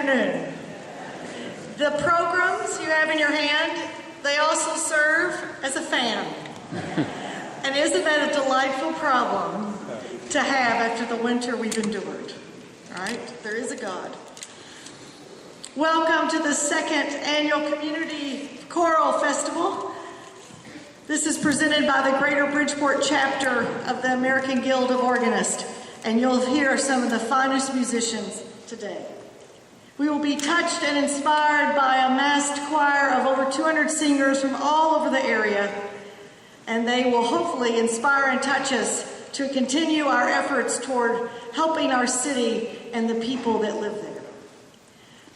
afternoon. The programs you have in your hand, they also serve as a fan. And isn't that a delightful problem to have after the winter we've endured? Right? There is a God. Welcome to the second annual Community Choral Festival. This is presented by the Greater Bridgeport chapter of the American Guild of Organists, and you'll hear some of the finest musicians today. We will be touched and inspired by a massed choir of over 200 singers from all over the area, and they will hopefully inspire and touch us to continue our efforts toward helping our city and the people that live there.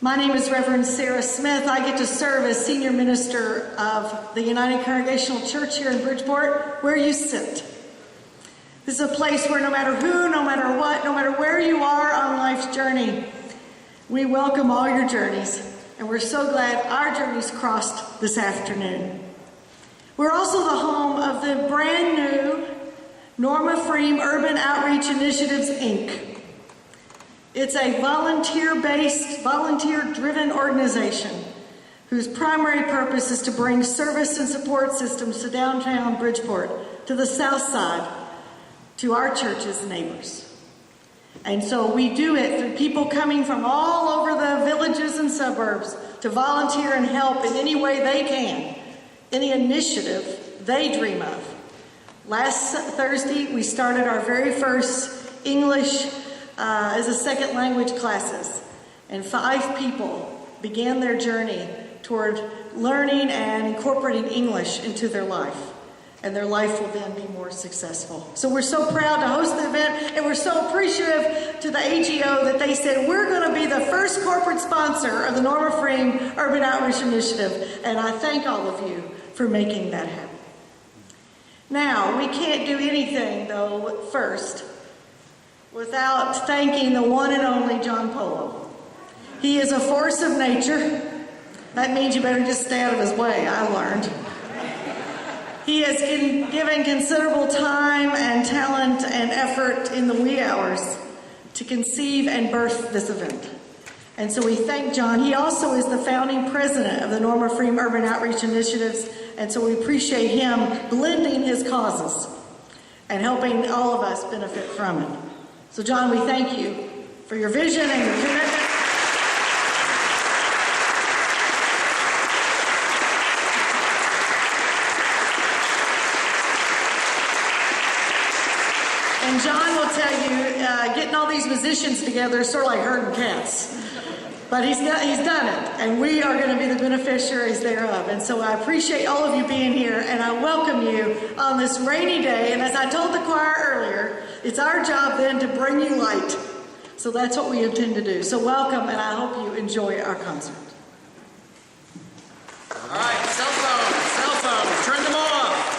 My name is Rev Sara Smith. I get to serve as Senior Minister of the United Congregational Church here in Bridgeport, where you sit. This is a place where no matter who, no matter what, no matter where you are on life's journey, we welcome all your journeys, and we're so glad our journeys crossed this afternoon. We're also the home of the brand new Norma Pfriem Urban Outreach Initiatives, Inc. It's a volunteer-based, volunteer-driven organization whose primary purpose is to bring service and support systems to downtown Bridgeport, to the south side, to our church's neighbors. And so we do it through people coming from all over the villages and suburbs to volunteer and help in any way they can, any initiative they dream of. Last Thursday, we started our very first English as a second language classes, and 5 people began their journey toward learning and incorporating English into their life, and their life will then be more successful. So we're so proud to host the event, and we're so appreciative to the AGO that they said we're going to be the first corporate sponsor of the Norma Pfriem Urban Outreach Initiative, and I thank all of you for making that happen. Now, we can't do anything, though, first, without thanking the one and only John Polo. He is a force of nature. That means you better just stay out of his way, I learned. He has given considerable time and talent and effort in the wee hours to conceive and birth this event. And so we thank John. He also is the founding president of the Norma Pfriem Urban Outreach Initiatives, and so we appreciate him blending his causes and helping all of us benefit from it. So John, we thank you for your vision and your commitment. And John will tell you, getting all these musicians together is sort of like herding cats. But he's done it, and we are going to be the beneficiaries thereof. And so I appreciate all of you being here, and I welcome you on this rainy day. And as I told the choir earlier, it's our job then to bring you light. So that's what we intend to do. So welcome, and I hope you enjoy our concert. All right, cell phones, turn them off.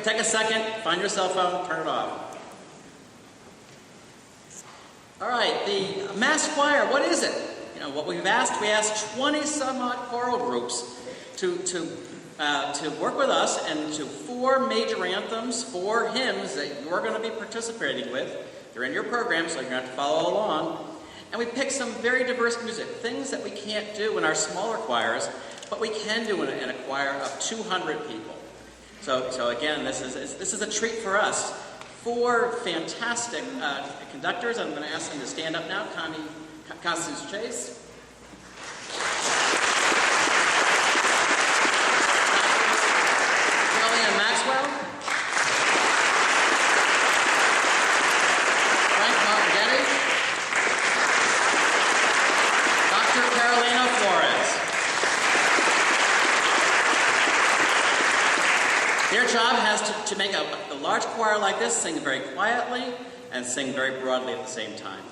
Take a second, find your cell phone, turn it off. All right, the mass choir, what is it? You know, what we asked 20 some odd choral groups to work with us and to 4 major anthems, 4 hymns that you're going to be participating with. They're in your program, so you're going to have to follow along. And we picked some very diverse music, things that we can't do in our smaller choirs, but we can do in a choir of 200 people. So again, this is a treat for us. 4 fantastic conductors. I'm going to ask them to stand up now. Constance Chase. Carolina Maxwell. Frank Marghetti. Dr. Carolina Flores. Their job has to make a large choir like this sing very quietly and sing very broadly at the same time.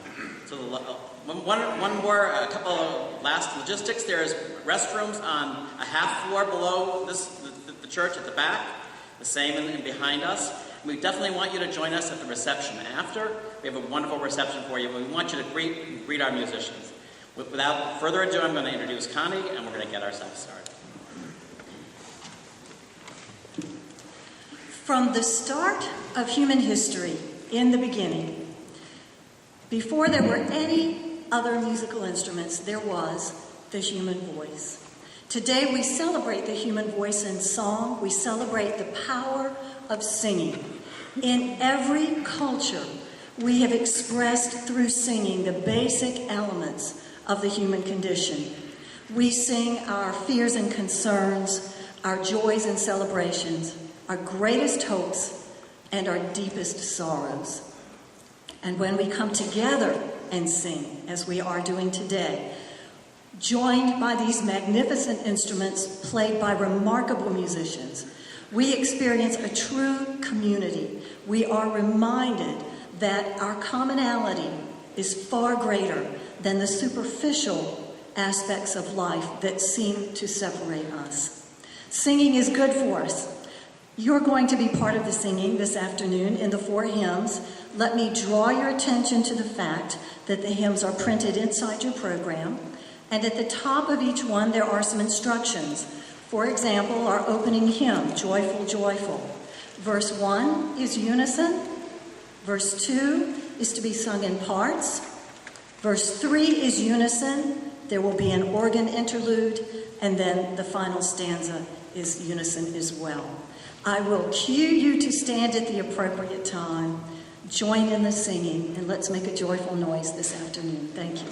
So a couple of last logistics. There's restrooms on a half floor below the church at the back, the same in behind us. We definitely want you to join us at the reception after. We have a wonderful reception for you. We want you to greet our musicians. Without further ado, I'm going to introduce Connie, and we're going to get ourselves started. From the start of human history, in the beginning, before there were any other musical instruments, there was the human voice. Today we celebrate the human voice in song. We celebrate the power of singing. In every culture, we have expressed through singing the basic elements of the human condition. We sing our fears and concerns, our joys and celebrations, our greatest hopes, and our deepest sorrows. And when we come together and sing, as we are doing today, joined by these magnificent instruments played by remarkable musicians, we experience a true community. We are reminded that our commonality is far greater than the superficial aspects of life that seem to separate us. Singing is good for us. You're going to be part of the singing this afternoon in the 4 hymns. Let me draw your attention to the fact that the hymns are printed inside your program, and at the top of each one there are some instructions. For example, our opening hymn, Joyful, Joyful. Verse 1 is unison. Verse 2 is to be sung in parts. Verse 3 is unison. There will be an organ interlude, and then the final stanza is unison as well. I will cue you to stand at the appropriate time. Join in the singing, and let's make a joyful noise this afternoon. Thank you.